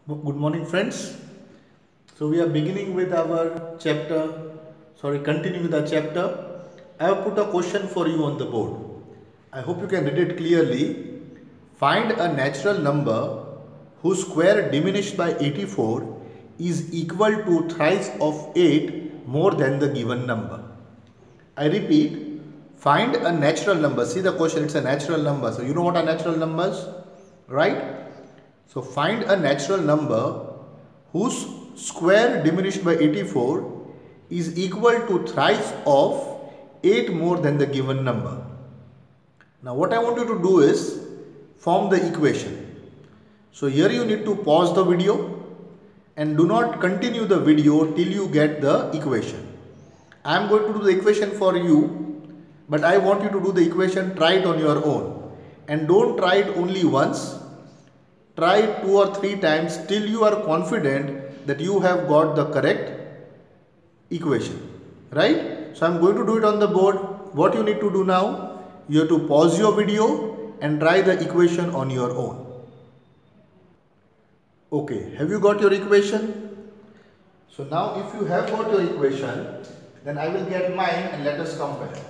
Good morning, friends. So we are beginning with our continuing with our chapter. I have put a question for you on the board. I hope you can read it clearly. Find a natural number whose square diminished by 84 is equal to thrice of 8 more than the given number. I repeat, find a natural number. See the question, it's a natural number. So you know what are natural numbers, right? So find a natural number whose square diminished by 84 is equal to thrice of 8 more than the given number. Now what I want you to do is form the equation. So here you need to pause the video and do not continue the video till you get the equation. I am going to do the equation for you, but I want you to do the equation, try it on your own, and don't try it only once. Try 2 or 3 times till you are confident that you have got the correct equation, right? So I am going to do it on the board. What you need to do now, you have to pause your video and try the equation on your own. Okay, have you got your equation? So now if you have got your equation, then I will get mine and let us compare.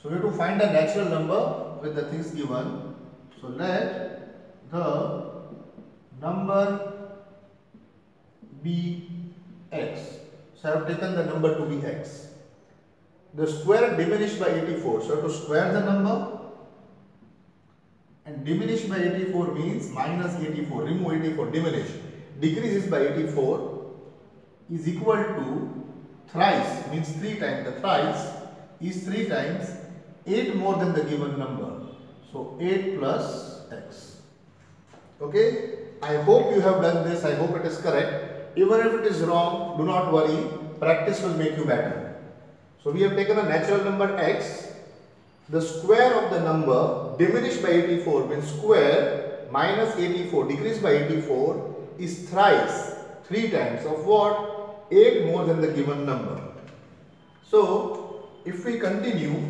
So we have to find a natural number with the things given. So let the number be x. So I have taken the number to be x. The square diminished by 84. So I have to square the number, and diminish by 84 means minus 84. Remove 84, diminish. Decreases by 84 is equal to thrice, means 3 times. The thrice is 3 times 8 more than the given number. So 8 plus x. Okay. I hope you have done this. I hope it is correct. Even if it is wrong, do not worry. Practice will make you better. So we have taken a natural number x. The square of the number diminished by 84 means square minus 84 decreased by 84 is thrice, 3 times of what? 8 more than the given number. So if we continue,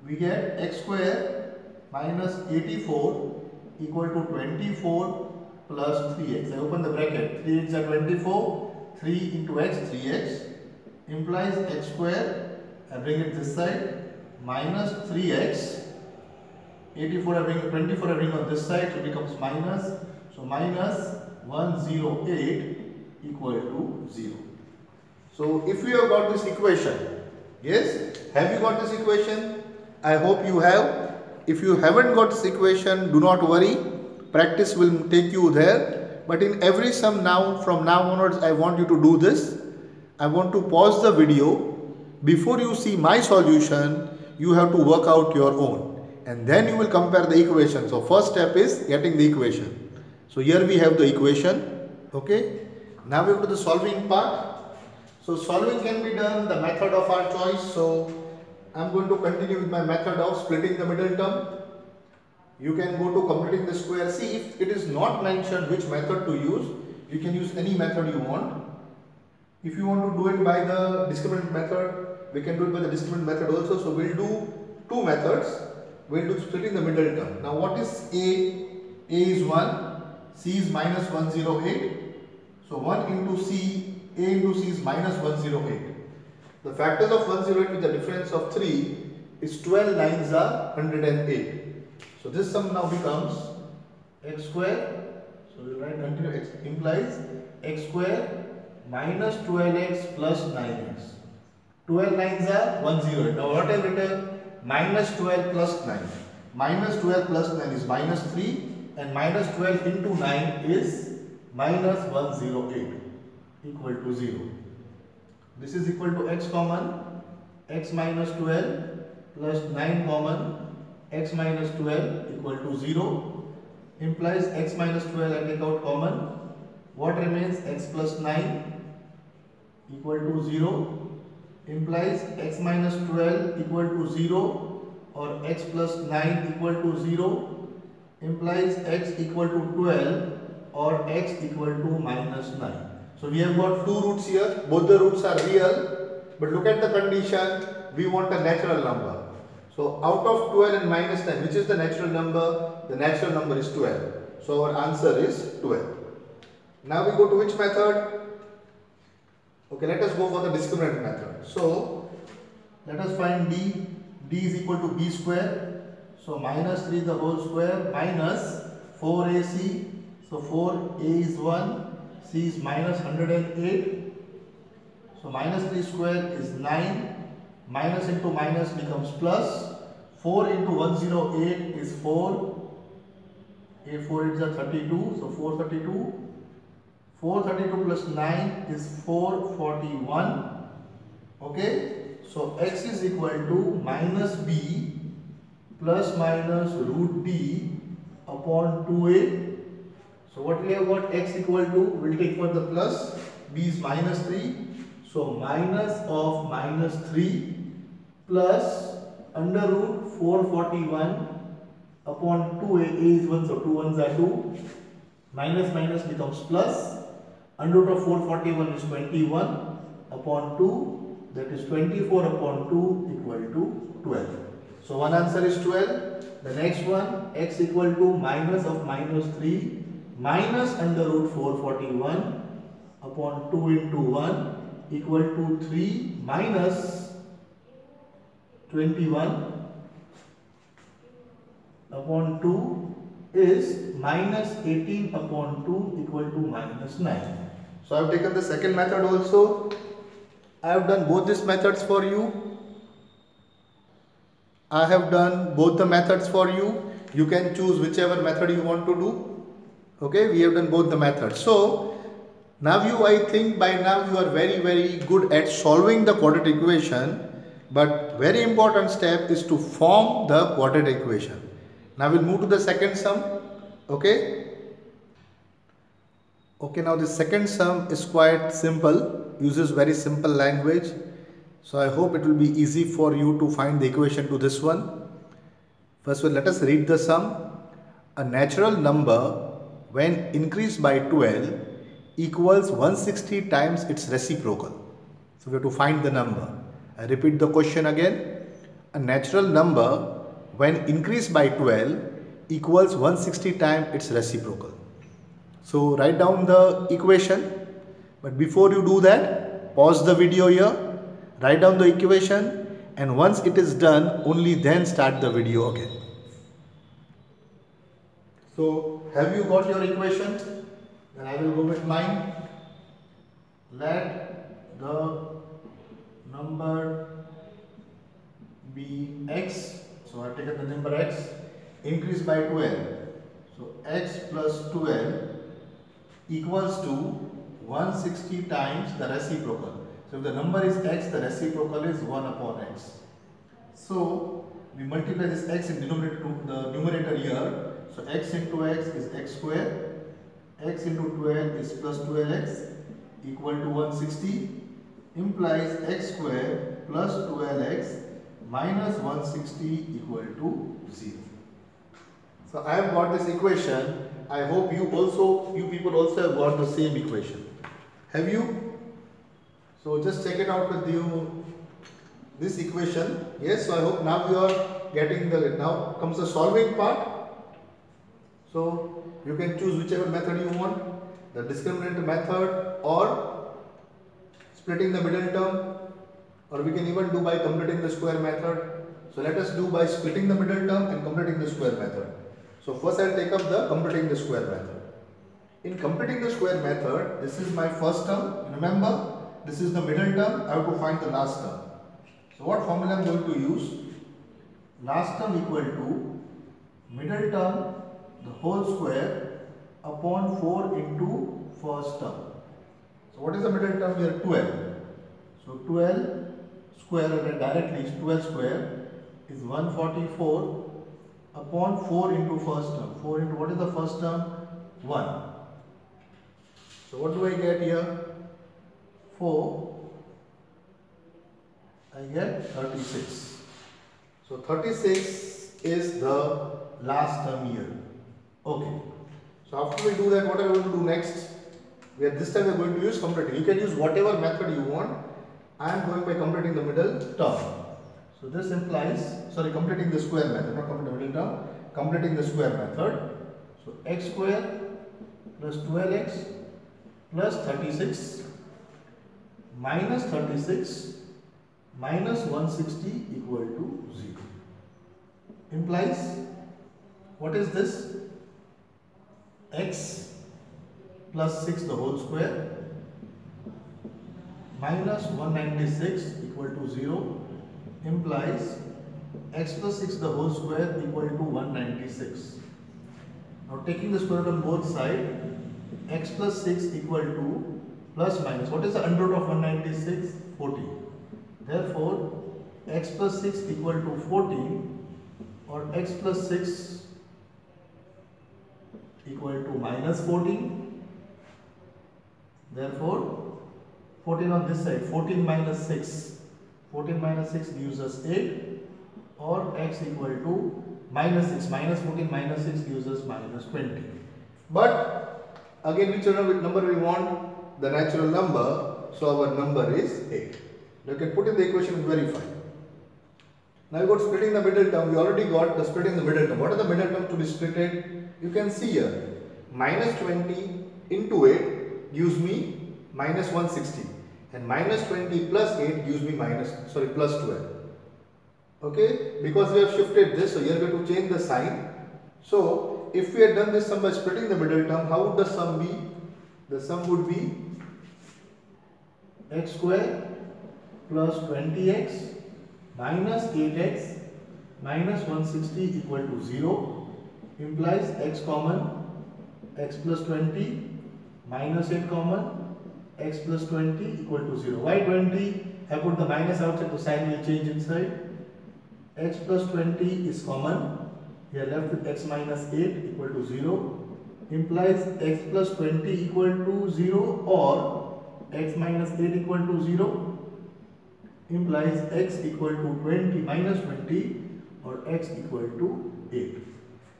we get x square minus 84 equal to 24 plus 3x. I open the bracket. 3x are 24. 3 into x, 3x implies x square. I bring it this side, minus 3x. 84 I bring, 24 I bring on this side, so it becomes minus. So minus 108 equal to 0. So if you have got this equation, yes, have you got this equation? I hope you have. If you haven't got this equation, do not worry. Practice will take you there. But in every sum now, from now onwards, I want you to do this. I want to pause the video. Before you see my solution, you have to work out your own. And then you will compare the equation. So first step is getting the equation. So here we have the equation. Okay. Now we go to the solving part. So solving can be done the method of our choice. So I am going to continue with my method of splitting the middle term. You can go to completing the square. See, if it is not mentioned which method to use, you can use any method you want. If you want to do it by the discriminant method, we can do it by the discriminant method also. So we will do 2 methods. We will do splitting the middle term. Now what is A? A is 1, C is minus 108. So 1 into C, A into C is minus 108. The factors of 108 with the difference of 3 is 12 9s are 108. So this sum now becomes x square. So we will write continue, x implies x square minus 12x plus 9x. 12 9s are 108. Now what I have written? Minus 12 plus 9. Minus 12 plus 9 is minus 3, and minus 12 into 9 is minus 108 equal to 0. This is equal to x common, x minus 12 plus 9 common, x minus 12 equal to 0, implies x minus 12 I take out common. What remains? X plus 9 equal to 0, implies x minus 12 equal to 0 or x plus 9 equal to 0, implies x equal to 12 or x equal to minus 9. So we have got 2 roots here, both the roots are real, but look at the condition, we want a natural number. So out of 12 and minus 10, which is the natural number? The natural number is 12. So our answer is 12. Now we go to which method? Okay, let us go for the discriminant method. So let us find d. D is equal to b square. So minus 3 the whole square minus 4ac. So 4a is 1, c is minus 108. So minus 3 square is 9. Minus into minus becomes plus. 4 into 108 is 4. A 4 is 32. So 432. 432 plus 9 is 441. Okay. So x is equal to minus b plus minus root d upon 2a. So what we have got, x equal to, we'll take for the plus, b is minus 3. So minus of minus 3 plus under root 441 upon 2a, a is 1, so 2 ones are 2. Minus minus becomes plus. Under root of 441 is 21 upon 2. That is 24 upon 2 equal to 12. So one answer is 12. The next one, x equal to minus of minus 3 minus under root 441 upon 2 into 1 equal to 3 minus 21 upon 2 is minus 18 upon 2 equal to minus 9. So I have taken the second method also. I have done both these methods for you. I have done both the methods for you. You can choose whichever method you want to do. Okay, we have done both the methods. So now I think by now you are very good at solving the quadratic equation. But very important step is to form the quadratic equation. Now we'll move to the second sum. Okay. Okay, now the second sum is quite simple. Uses very simple language. So I hope it will be easy for you to find the equation to this one. First of all, let us read the sum. A natural number when increased by 12 equals 160 times its reciprocal. So we have to find the number. I repeat the question again. A natural number when increased by 12 equals 160 times its reciprocal. So write down the equation. But before you do that, pause the video here, write down the equation, and once it is done, only then start the video again. So have you got your equation? Then I will go with mine. Let the number be x. So I have taken the number x, increased by 12. So x plus 12 equals to 160 times the reciprocal. So if the number is x, the reciprocal is 1 upon x. So we multiply this x in denominator to the numerator here. So x into x is x square. X into 12 is plus 12x equal to 160. Implies x square plus 12x minus 160 equal to 0. So I have got this equation. I hope you people also have got the same equation. Have you? So just check it out with you, this equation. Yes, so I hope now you are getting now comes the solving part. So you can choose whichever method you want, the discriminant method or splitting the middle term, or we can even do by completing the square method. So let us do by splitting the middle term and completing the square method. So first I will take up the completing the square method. In completing the square method, this is my first term. Remember, this is the middle term. I have to find the last term. So what formula I am going to use? Last term equal to middle term, the whole square upon 4 into first term. So what is the middle term here? 12. So 12 square directly is 12 square is 144 upon 4 into first term. 4 into what is the first term? 1. So what do I get here? 4. I get 36. So 36 is the last term here. Okay. So after we do that, what are we going to do next? This time we are going to use completing. You can use whatever method you want. I am going by completing the middle term. So this implies, completing the square method, not completing the middle term, completing the square method. So x square plus 12x plus 36 minus 36 minus 160 equal to 0. Implies, what is this? X plus 6 the whole square minus 196 equal to 0 implies x plus 6 the whole square equal to 196. Now taking the square root on both sides, x plus 6 equal to plus minus. What is the under root of 196? 14. Therefore, x plus 6 equal to 14 or x plus 6 equal to minus 14. Therefore, 14 on this side, 14 minus 6. 14 minus 6 gives us 8 or x equal to minus 6. Minus 14 minus 6 gives us minus 20. But again, which number we want? The natural number. So our number is 8. You can put in the equation and verify. Now we got splitting the middle term. We already got the splitting the middle term. What are the middle terms to be splitted? You can see here. Minus 20 into 8 gives me minus 160. And minus 20 plus 8 gives me plus 12. Okay, because we have shifted this, so here we have to change the sign. So if we had done this sum by splitting the middle term, how would the sum be? The sum would be x square plus 20x minus 8x minus 160 equal to 0 implies x common, x plus 20 minus 8 common, x plus 20 equal to 0. Why 20? I put the minus outside, the sign will change inside. X plus 20 is common. We are left with x minus 8 equal to 0 implies x plus 20 equal to 0 or x minus 8 equal to 0 implies x equal to 20 minus 20 or x equal to 8.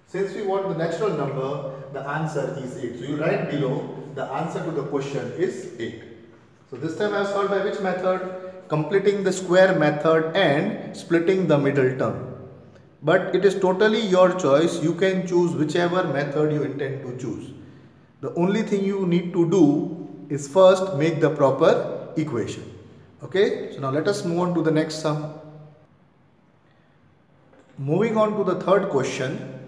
Since we want the natural number, the answer is 8. So you write below the answer to the question is 8. So this time I have solved by which method? Completing the square method and splitting the middle term. But it is totally your choice. You can choose whichever method you intend to choose. The only thing you need to do is first make the proper equation. Okay, so now let us move on to the next sum. Moving on to the third question.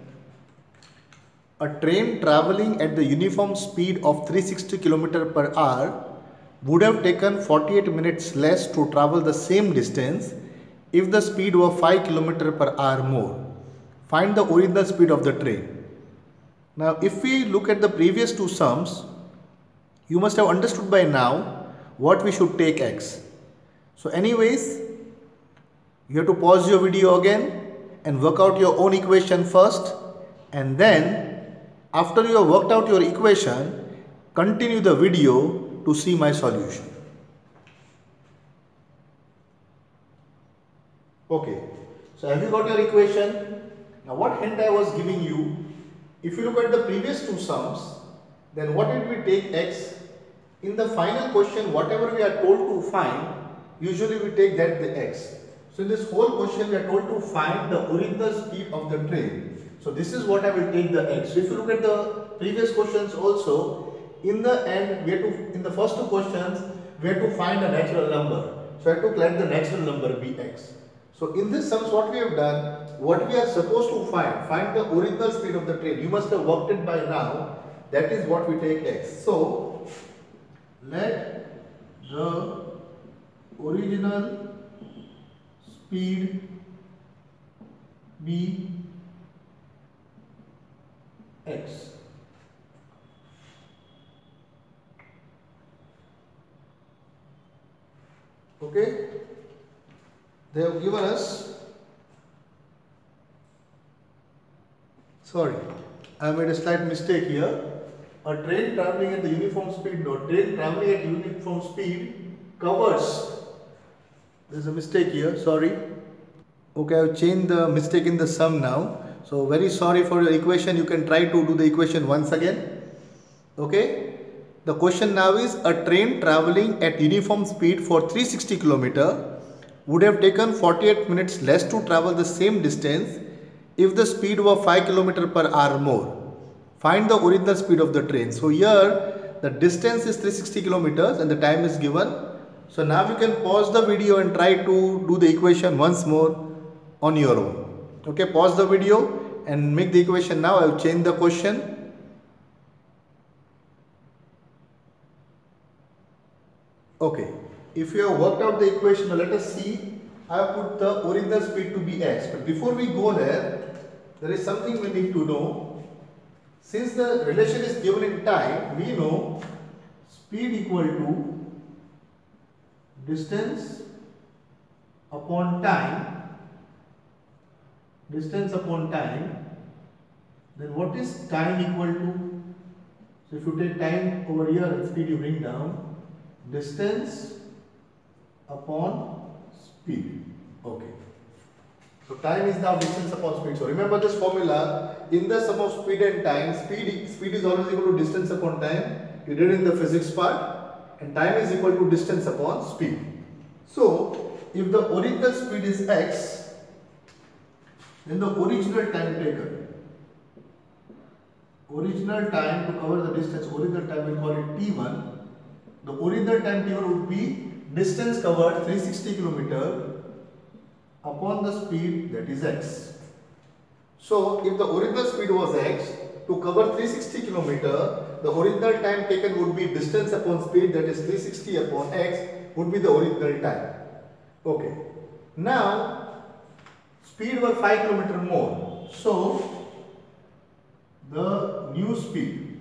A train traveling at the uniform speed of 360 km per hour would have taken 48 minutes less to travel the same distance if the speed were 5 km per hour more. Find the original speed of the train. Now, if we look at the previous two sums, you must have understood by now what we should take x. So anyways, you have to pause your video again and work out your own equation first, and then after you have worked out your equation, continue the video to see my solution. Okay, so have you got your equation? Now what hint I was giving you, if you look at the previous two sums, then what did we take x? In the final question, whatever we are told to find, usually we take that the x. So in this whole question, we are told to find the original speed of the train. So this is what I will take the x. So if you look at the previous questions also, in the end, we have to, in the first two questions, we have to find a natural number. So I took let the natural number be x. So in this sums, what we have done, what we are supposed to find the original speed of the train. You must have worked it by now. That is what we take x. So let the original speed be x. Okay, they have given us, sorry, I made a slight mistake here. A train traveling at the uniform speed, no, train traveling at uniform speed covers, there is a mistake here, sorry. Okay, I have changed the mistake in the sum now. So very sorry for your equation. You can try to do the equation once again. Okay. The question now is, a train traveling at uniform speed for 360 km would have taken 48 minutes less to travel the same distance if the speed were 5 km per hour more. Find the original speed of the train. So here the distance is 360 kilometers and the time is given. So now you can pause the video and try to do the equation once more on your own. Okay, pause the video and make the equation now. I will change the question. Okay, if you have worked out the equation, let us see. I have put the original speed to be x. But before we go there is something we need to know. Since the relation is given in time, we know speed equal to distance upon time. Distance upon time. Then what is time equal to? So if you take time over here and speed you bring down. Distance upon speed. Okay. So time is now distance upon speed. So remember this formula. In the sum of speed and time, speed is always equal to distance upon time. You did in the physics part. And time is equal to distance upon speed. So if the original speed is x, then the original time taken. Original time to cover the distance, original time we'll call it t1. The original time t1 would be distance covered 360 km upon the speed, that is x. So if the original speed was x, to cover 360 km, the original time taken would be distance upon speed, that is 360 upon x would be the original time. Okay. Now speed was 5 km more. So the new speed,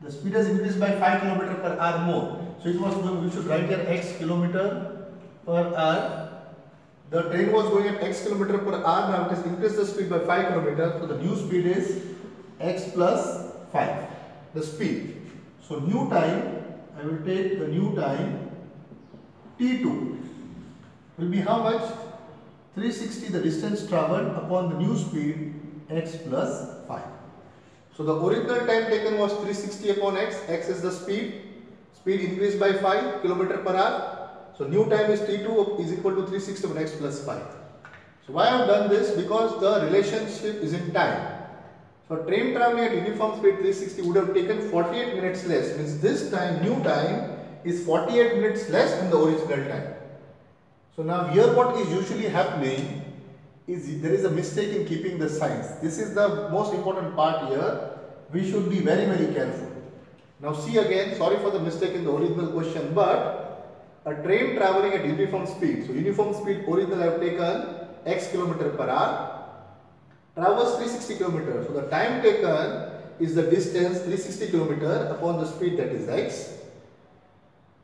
the speed has increased by 5 km per hour more. So it was going, we should write here x km per hour. The train was going at x km per hour. Now it has increased the speed by 5 km. So the new speed is x plus 5. The speed. So new time, I will take the new time t2 will be how much? 360 the distance travelled upon the new speed x plus 5. So the original time taken was 360 upon x. X is the speed. Speed increased by 5 km per hour. So new time is t2 is equal to 360 upon x plus 5. So why I have done this? Because the relationship is in time. So train travelling at uniform speed 360 would have taken 48 minutes less. Means this time, new time is 48 minutes less than the original time. So now here what is usually happening is there is a mistake in keeping the signs. This is the most important part here. We should be very, very careful. Now see again, sorry for the mistake in the original question, but a train travelling at uniform speed. So uniform speed original I have taken x km per hour, travels 360 km. So the time taken is the distance 360 km upon the speed, that is x.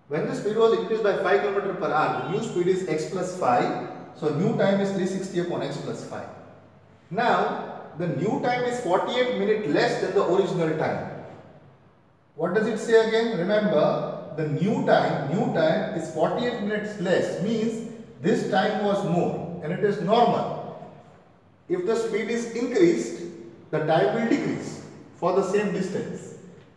When the speed was increased by 5 km per hour, the new speed is x plus 5. So new time is 360 upon x plus 5. Now the new time is 48 minutes less than the original time. What does it say again? Remember, the new time is 48 minutes less, means this time was more, and it is normal. If the speed is increased, the time will decrease for the same distance.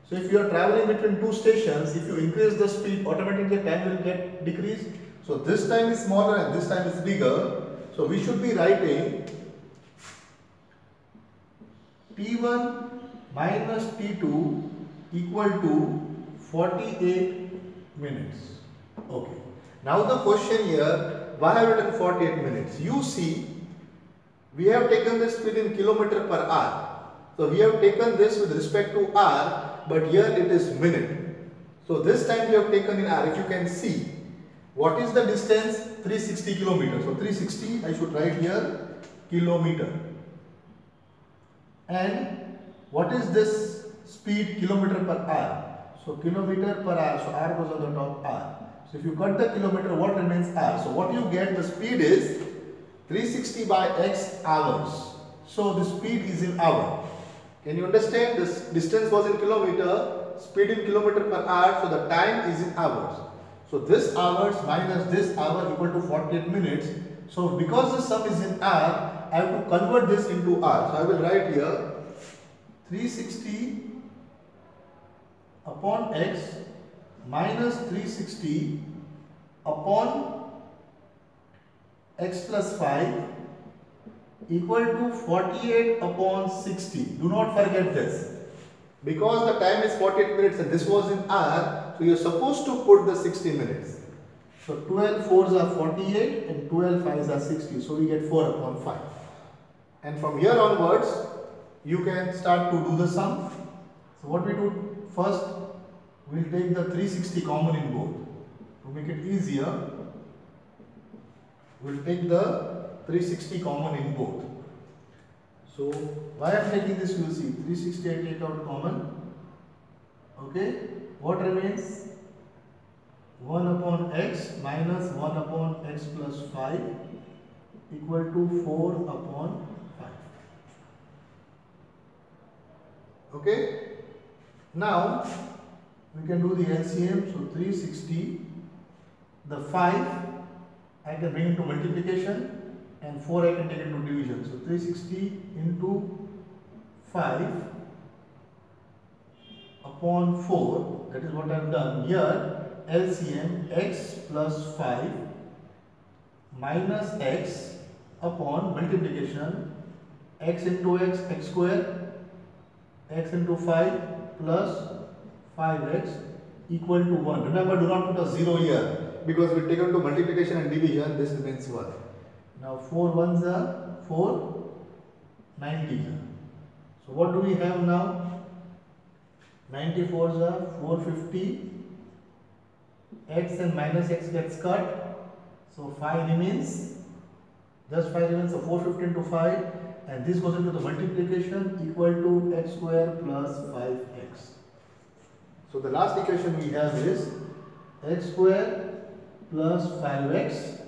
So if you are traveling between two stations, if you increase the speed, automatically the time will get decreased. So this time is smaller and this time is bigger. So we should be writing t1 minus t2 equal to 48 minutes. Okay. Now the question here, why have I written 48 minutes? You see, we have taken the speed in kilometer per hour. So we have taken this with respect to hour, but here it is minute. So this time we have taken in hour. If you can see, what is the distance? 360 kilometers. So 360 I should write here kilometer. And what is this speed? Kilometer per hour. So kilometer per hour. So R goes on the top R. So if you cut the kilometer, what remains R? So what you get, the speed is 360 by x hours. So the speed is in hour. Can you understand? This distance was in kilometer, speed in kilometer per hour. So the time is in hours. So this hours minus this hour equal to 48 minutes. So because the sum is in hour, I have to convert this into hour. So I will write here 360 upon x minus 360 upon x plus 5 equal to 48 upon 60. Do not forget this. Because the time is 48 minutes and this was in hour, so you're supposed to put the 60 minutes. So 12 4s are 48 and 12 5s are 60. So we get 4 upon 5. And from here onwards, you can start to do the sum. So what we do first, we'll take the 360 common in both. To make it easier, we'll take the 360 common in both. So why I'm taking this, you will see 360 I take out common. Okay, what remains? 1 upon x minus 1 upon x plus 5 equal to 4 upon 5. Okay, now we can do the LCM. So 360, the 5 I can bring into multiplication and 4 I can take into division. So 360 into 5 upon 4, that is what I have done here. LCM x plus 5 minus x upon multiplication x into x, x square, x into 5 plus 5x equal to 1. Remember, do not put a 0 here because we take into multiplication and division, this remains 1. Now 4 1s are 4, 90s are. So what do we have now? 94s are 450. X and minus x gets cut, so 5 remains, just 5 remains, so 450 into 5, and this goes into the multiplication equal to x square plus 5x. So the last equation we have is x square plus 5x,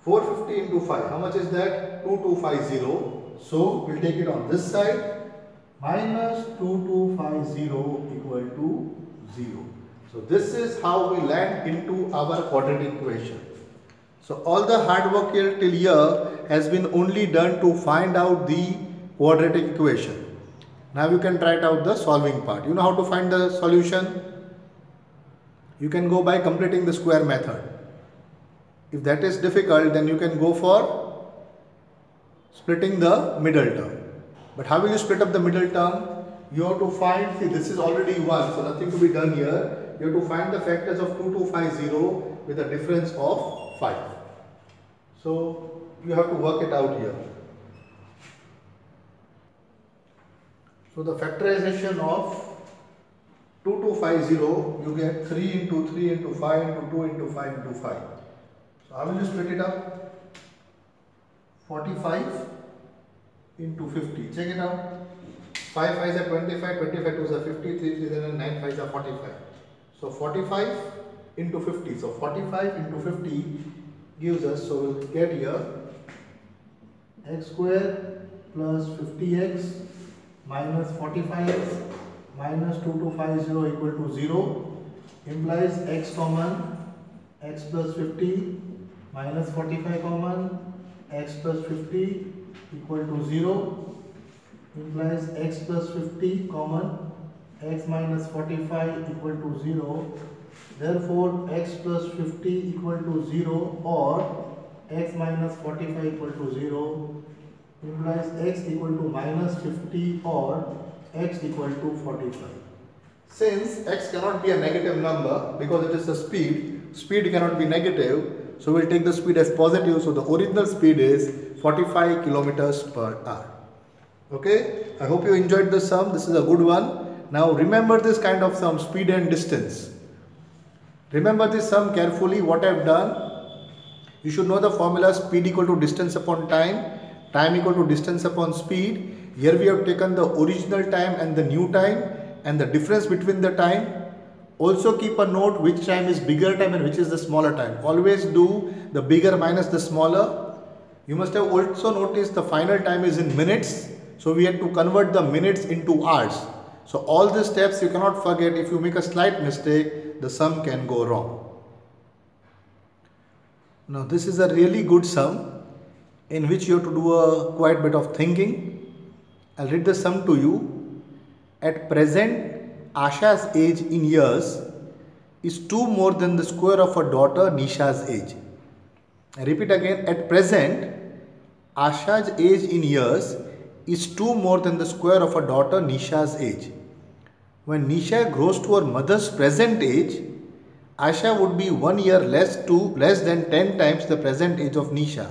450 into 5, how much is that? 2250, so we'll take it on this side, minus 2250 equal to 0. So this is how we land into our quadratic equation. So all the hard work here till here has been only done to find out the quadratic equation. Now you can try it out the solving part. You know how to find the solution? You can go by completing the square method. If that is difficult, then you can go for splitting the middle term. But how will you split up the middle term? You have to find, see this is already 1, so nothing to be done here. You have to find the factors of 2250 with a difference of 5. So you have to work it out here. So the factorization of 2250, you get 3 into 3 into 5 into 2 into 5 into 5. So how will you split it up? 45 into 50. Check it out. 5 5s are 25, 25 2s are 50, 3 3s are 9, 5s are 45. So 45 into 50. So 45 into 50 gives us, so we'll get here x square plus 50x minus 45x minus 2250 equal to 0 implies x common, x plus 50 minus 45 common, x plus 50 equal to 0 implies x plus 50 common, x minus 45 equal to 0. Therefore x plus 50 equal to 0 or x minus 45 equal to 0 implies x equal to minus 50 or x equal to 45. Since x cannot be a negative number because it is a speed cannot be negative, so we'll take the speed as positive. So the original speed is 45 kilometers per hour. Okay, I hope you enjoyed the sum. This is a good one. Now remember this kind of sum, speed and distance. Remember this sum carefully. What I have done, you should know the formula: speed equal to distance upon time, time equal to distance upon speed. Here we have taken the original time and the new time and the difference between the time. Also keep a note which time is bigger time and which is the smaller time. Always do the bigger minus the smaller. You must have also noticed the final time is in minutes. So we had to convert the minutes into hours. So all these steps you cannot forget. If you make a slight mistake, the sum can go wrong. Now this is a really good sum in which you have to do a quite bit of thinking. I'll read the sum to you. At present, Asha's age in years is 2 more than the square of her daughter Nisha's age. I repeat again, at present, Asha's age in years is 2 more than the square of her daughter Nisha's age. When Nisha grows to her mother's present age, Asha would be 1 year less than 10 times the present age of Nisha.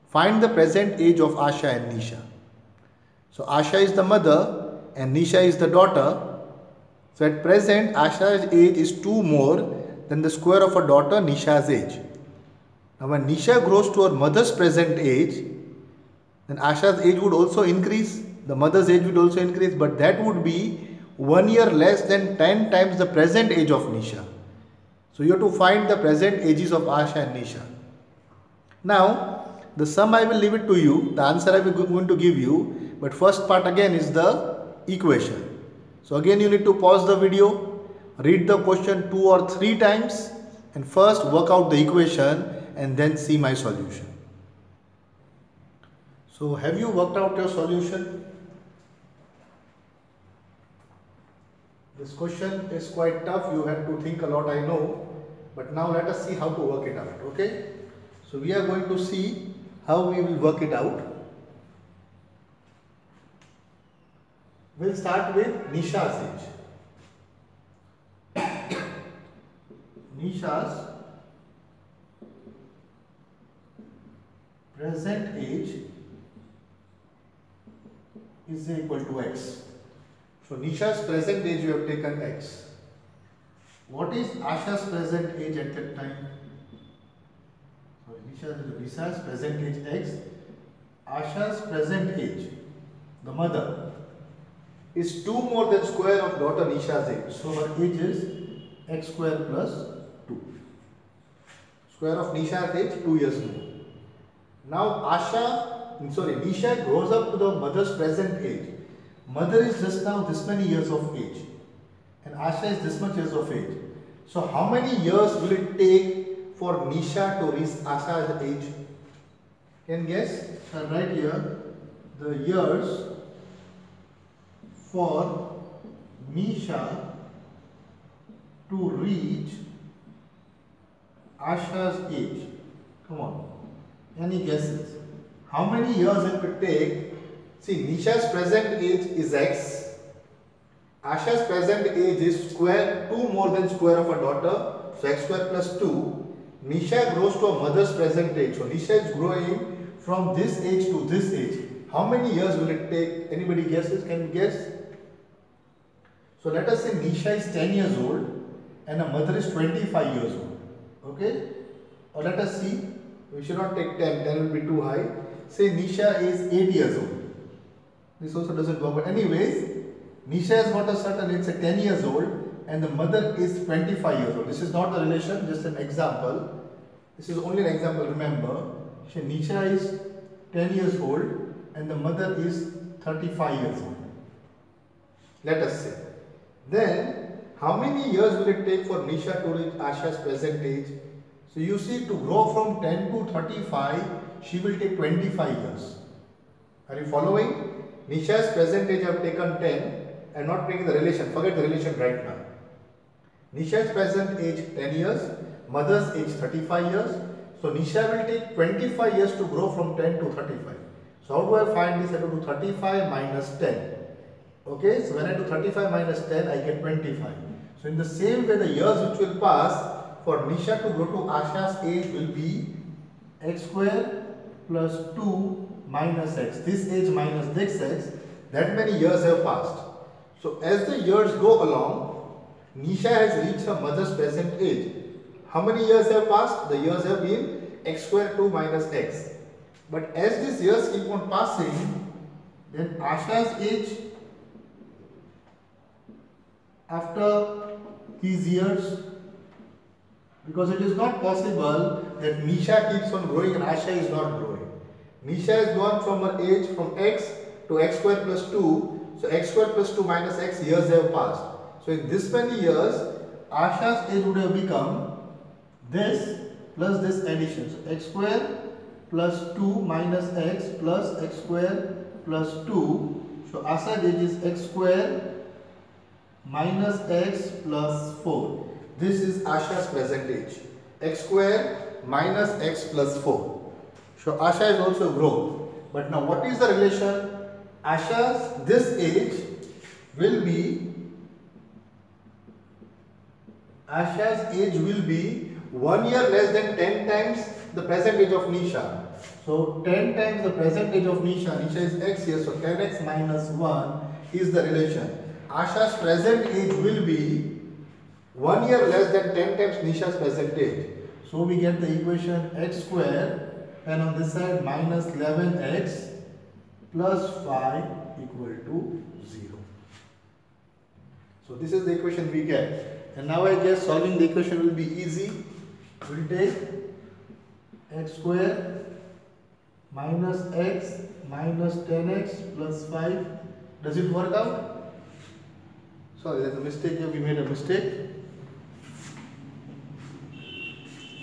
Find the present age of Asha and Nisha. So Asha is the mother and Nisha is the daughter. So at present Asha's age is 2 more than the square of her daughter Nisha's age. Now when Nisha grows to her mother's present age, then Asha's age would also increase. The mother's age would also increase, but that would be 1 year less than 10 times the present age of Nisha. So you have to find the present ages of Asha and Nisha. Now the sum I will leave it to you, the answer I will going to give you, but first part again is the equation. So again you need to pause the video, read the question 2 or 3 times and first work out the equation and then see my solution. So have you worked out your solution? This question is quite tough, you have to think a lot, I know, but now let us see how to work it out, okay? So we are going to see how we will work it out. We'll start with Nisha's age. Nisha's present age is equal to x. So Nisha's present age you have taken x. What is Asha's present age at that time? So Nisha's present age x. Asha's present age, the mother, is 2 more than square of daughter Nisha's age. So her age is x square plus 2. Square of Nisha's age 2 years more. Now Nisha grows up to the mother's present age. Mother is just now this many years of age and Asha is this much years of age. So how many years will it take for Nisha to reach Asha's age? Can you guess? So right here the years for Nisha to reach Asha's age. Come on. Any guesses? How many years it will take? See, Nisha's present age is x. Asha's present age is 2 more than square of her daughter. So x square plus 2. Nisha grows to a mother's present age. So Nisha is growing from this age to this age. How many years will it take? Anybody guesses? Can you guess? So let us say Nisha is 10 years old and her mother is 25 years old. Okay? Or let us see. We should not take 10. 10 will be too high. Say Nisha is 8 years old. This also doesn't work, but anyways, Nisha has got a certain age, say 10 years old and the mother is 25 years old. This is not a relation, just an example. This is only an example, remember. Nisha is 10 years old and the mother is 35 years old. Let us say. Then, how many years will it take for Nisha to reach Asha's present age? So you see, to grow from 10 to 35, she will take 25 years. Are you following? Nisha's present age I have taken 10 and not taking the relation. Forget the relation right now. Nisha's present age 10 years, mother's age 35 years. So Nisha will take 25 years to grow from 10 to 35. So how do I find this? I have to do 35 minus 10. Okay, so when I do 35 minus 10, I get 25. So in the same way, the years which will pass for Nisha to grow to Asha's age will be x square plus 2 minus x. This age minus this x, that many years have passed. So as the years go along, Nisha has reached her mother's present age. How many years have passed? The years have been x square 2 minus x. But as these years keep on passing, then Asha's age after these years, because it is not possible that Nisha keeps on growing and Asha is not growing. Nisha has gone from her age from x to x square plus 2. So x square plus 2 minus x years have passed. So in this many years, Asha's age would have become this plus this addition. So x square plus 2 minus x plus x square plus 2. So Asha's age is x square minus x plus 4. This is Asha's present age. X square minus x plus 4. So Asha is also grown. But now what is the relation? Asha's this age will be 1 year less than 10 times the present age of Nisha. So 10 times the present age of Nisha. Nisha is x here, so 10x minus 1 is the relation. Asha's present age will be 1 year less than 10 times Nisha's present age. So we get the equation x square, and on this side minus 11x plus 5 equal to 0. So this is the equation we get. And now I guess solving the equation will be easy. We'll take x square minus x minus 10x plus 5. Does it work out? Sorry, there's a mistake here. We made a mistake.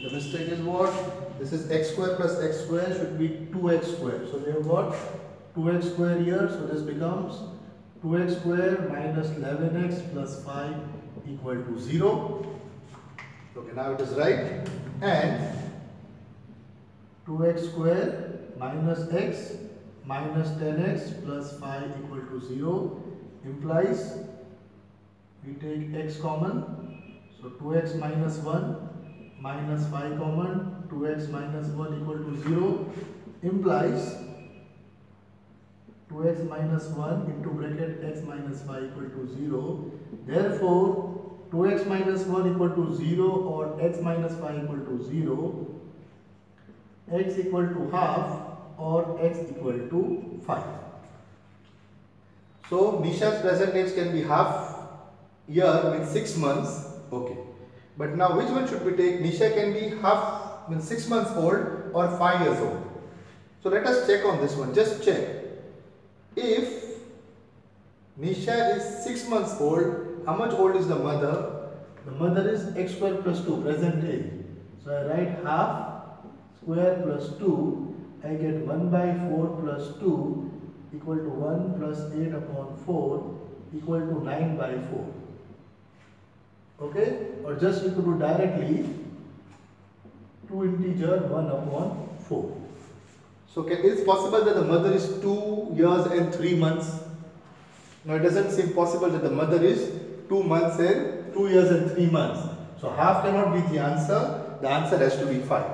The mistake is what? This is x square plus x square should be 2x square. So we have got 2x square here. So this becomes 2x square minus 11x plus 5 equal to 0. Okay, now it is right. And 2x square minus x minus 10x plus 5 equal to 0 implies we take x common. So 2x minus 1 minus 5 common, 2x minus 1 equal to 0 implies 2x minus 1 into bracket x minus 5 equal to 0. Therefore, 2x minus 1 equal to 0 or x minus 5 equal to 0, x equal to half or x equal to 5. So, Nisha's present age can be half year with 6 months. Okay. But now which one should we take? Nisha can be half, means 6 months old or 5 years old. So let us check on this one. Just check. If Nisha is 6 months old, how much old is the mother? The mother is x square plus 2, present age. So I write half square plus 2. I get 1 by 4 plus 2 equal to 1 plus 8 upon 4 equal to 9 by 4. Okay, or just we could do directly 2 integer 1 upon 4. So is it possible that the mother is 2 years and 3 months? No, it doesn't seem possible that the mother is 2 months and 2 years and 3 months. So half cannot be the answer. The answer has to be 5.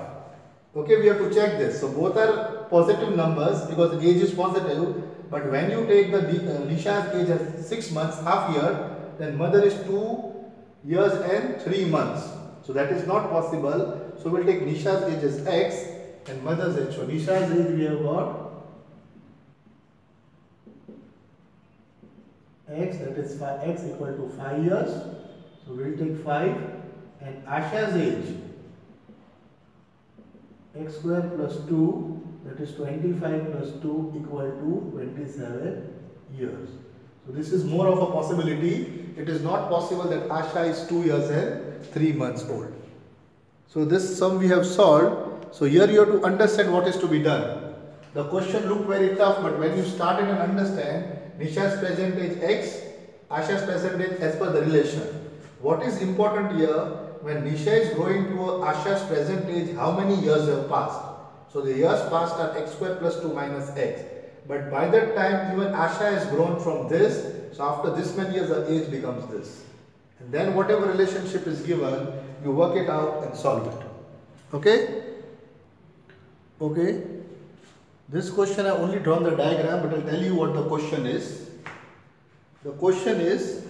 Okay, we have to check this. So both are positive numbers because the age is positive. But when you take the Nisha's age as 6 months, half year, then mother is 2 years and 3 months. So that is not possible. So we'll take Nisha's age as x and mother's age. So Nisha's age we have got x, that is x equal to 5 years. So we'll take 5, and Asha's age x square plus 2, that is 25 plus 2 equal to 27 years. So this is more of a possibility. It is not possible that Asha is 2 years and 3 months old. So this sum we have solved. So here you have to understand what is to be done. The question looked very tough, but when you start it and understand, Nisha's present age x, Asha's present age as per the relation. What is important here, when Nisha is growing to Asha's present age, how many years have passed? So the years passed are x square plus 2 minus x. But by that time, even Asha has grown from this. So after this many years, her age becomes this. And then whatever relationship is given, you work it out and solve it. Okay? Okay. This question I only drawn the diagram, but I'll tell you what the question is. The question is,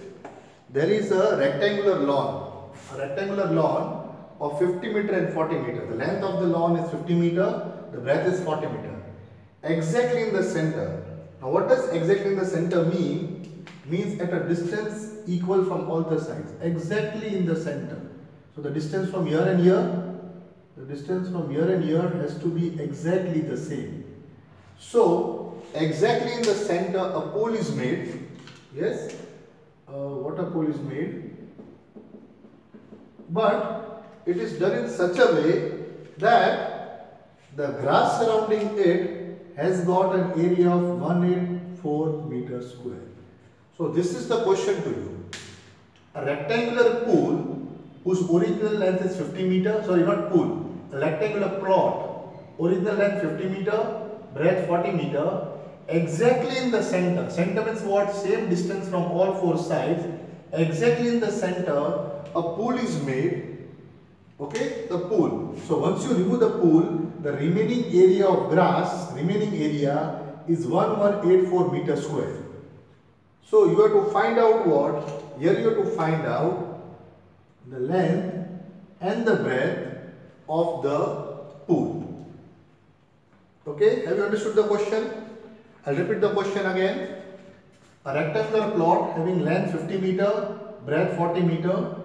there is a rectangular lawn. A rectangular lawn of 50 meter and 40 meter. The length of the lawn is 50 meter, the breadth is 40 meter. Exactly in the center. Now what does exactly in the center mean? Means at a distance equal from all the sides. Exactly in the center. So the distance from here and here, the distance from here and here has to be exactly the same. So exactly in the center a pole is made. Yes? What a pole is made. But it is done in such a way that the grass surrounding it has got an area of 184 meters square. So this is the question to you. A rectangular pool whose original length is 50 meter, sorry not pool, a rectangular plot, original length 50 meter, breadth 40 meter. Exactly in the center. Center means what? Same distance from all four sides. Exactly in the center, a pool is made. Okay, the pool. So once you remove the pool, the remaining area of grass, is 1184 meter square. So you have to find out what? Here you have to find out the length and the breadth of the pool. Okay, have you understood the question? I'll repeat the question again. A rectangular plot having length 50 meter, breadth 40 meter.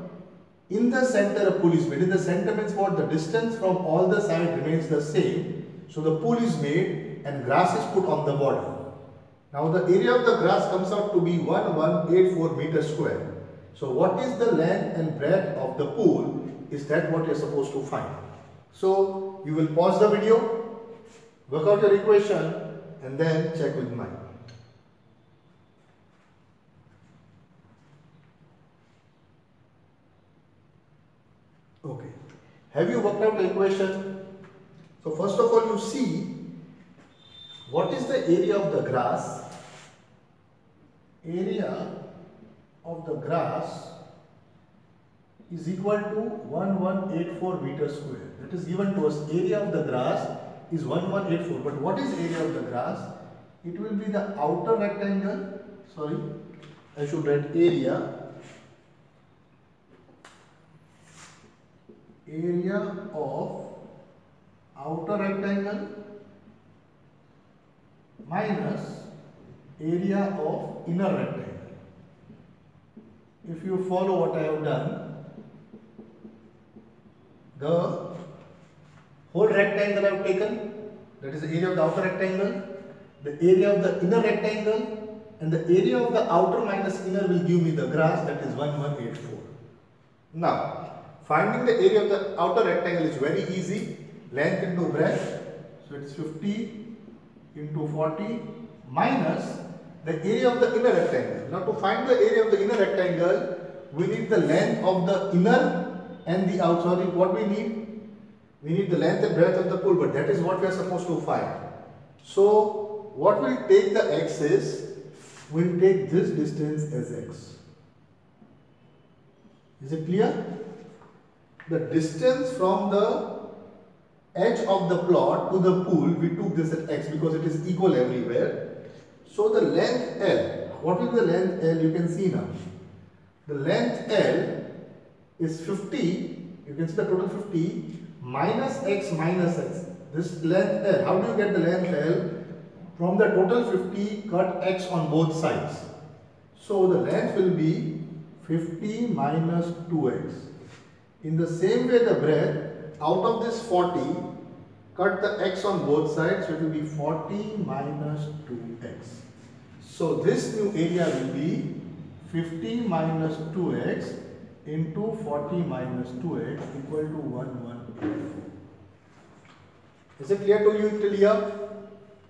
In the center a pool is made. In the center means what? The distance from all the sides remains the same. So the pool is made and grass is put on the border. Now the area of the grass comes out to be 1184 meter square. So what is the length and breadth of the pool? Is that what you are supposed to find? So you will pause the video, work out your equation and then check with mine. Okay. Have you worked out the equation? So first of all, you see what is the area of the grass? Area of the grass is equal to 1184 meters square. That is given to us. Area of the grass is 1184. But what is area of the grass? It will be the outer rectangle. Sorry, I should write area. Area of outer rectangle minus area of inner rectangle. If you follow what I have done, the whole rectangle I have taken, that is the area of the outer rectangle, the area of the inner rectangle, and the area of the outer minus inner will give me the grass, that is 1184. Now, finding the area of the outer rectangle is very easy. Length into breadth, so it's 50 into 40 minus the area of the inner rectangle. Now to find the area of the inner rectangle, we need the length of the inner and the outer. What we need? We need the length and breadth of the pool, but that is what we are supposed to find. So what will take the x is, we'll take this distance as x. Is it clear? The distance from the edge of the plot to the pool, we took this at x because it is equal everywhere. So the length L, what is the length L? You can see now. The length L is 50, you can see the total 50 minus x minus x. This length L, how do you get the length L? From the total 50, cut x on both sides. So the length will be 50 minus 2x. In the same way the breadth, out of this 40, cut the x on both sides, so it will be 40 minus 2x. So this new area will be 50 minus 2x into 40 minus 2x equal to 1184. Is it clear to you till here?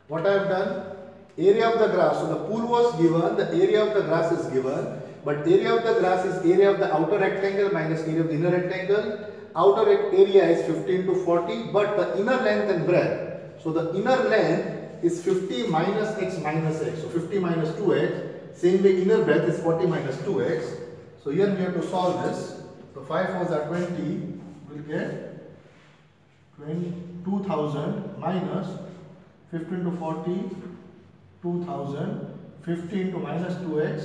What I have done? Area of the grass. So the pool was given, the area of the grass is given, but area of the grass is area of the outer rectangle minus area of the inner rectangle. Outer area is 15 to 40, but the inner length and breadth. So the inner length is 50 minus x minus x. So 50 minus 2x. Same way inner breadth is 40 minus 2x. So here we have to solve this. So 5 4s are 20. We'll get 2000 minus 15 to 40, 2000. 15 to minus 2x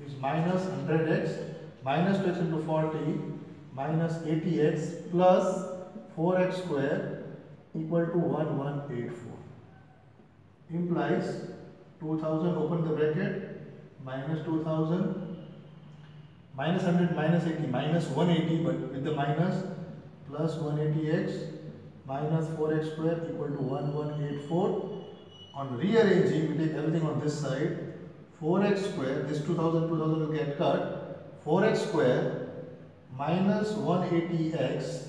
is minus 100x. Minus 2x into 40. Minus 80x plus 4x square equal to 1184. Implies 2000, open the bracket, minus 2000, minus 100 minus 80, minus 180, but with the minus, plus 180x minus 4x square equal to 1184. On rearranging, we take everything on this side. 4x square, this 2000 will get cut. 4x square minus 180x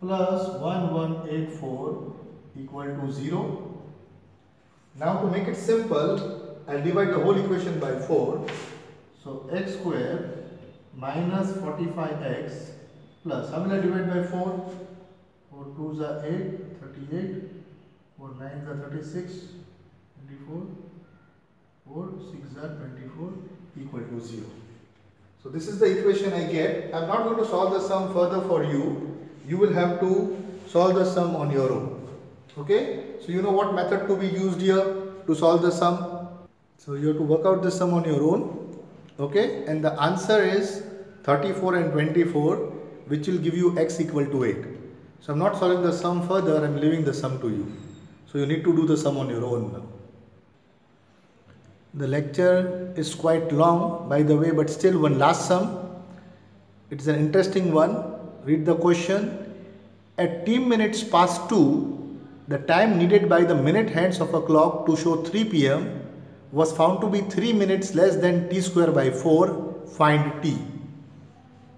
plus 1184 equal to 0. Now to make it simple, I'll divide the whole equation by 4. So x square minus 45x plus, how will I divide by 4? 4 2s are 8, 38 4 9s are 36, 24, 4 6 are 24 equal to 0. So this is the equation I get. I am not going to solve the sum further for you. You will have to solve the sum on your own. Okay? So you know what method to be used here to solve the sum. So you have to work out the sum on your own. Okay? And the answer is 34 and 24, which will give you x equal to 8. So I am not solving the sum further, I am leaving the sum to you. So you need to do the sum on your own now. The lecture is quite long, by the way, but still one last sum. It's an interesting one. Read the question. At t minutes past 2, the time needed by the minute hands of a clock to show 3 p.m. was found to be 3 minutes less than t square by 4. Find t.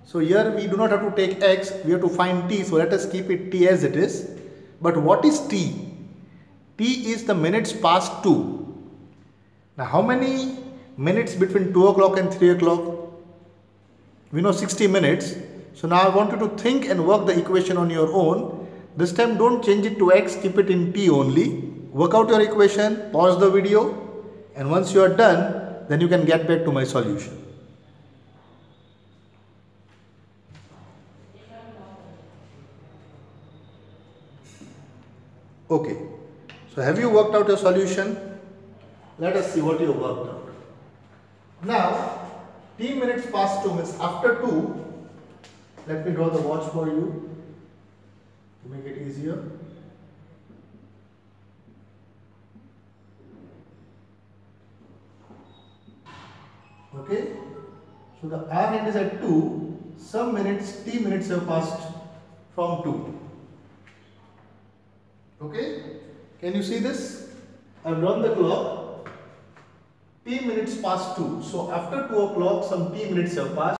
So here we do not have to take x, we have to find t. So let us keep it t as it is. But what is t? T is the minutes past 2. Now how many minutes between 2 o'clock and 3 o'clock? We know 60 minutes. So now I want you to think and work the equation on your own. This time don't change it to x, keep it in t only. Work out your equation, pause the video, and once you are done, then you can get back to my solution. Okay, so have you worked out your solution? Let us see what you have worked out. Now, t minutes past 2 means after 2. Let me draw the watch for you to make it easier. Okay, so the R end is at 2. Some minutes, t minutes have passed from 2. Okay, can you see this? I have drawn the clock. T minutes past 2. So after 2 o'clock, some t minutes have passed.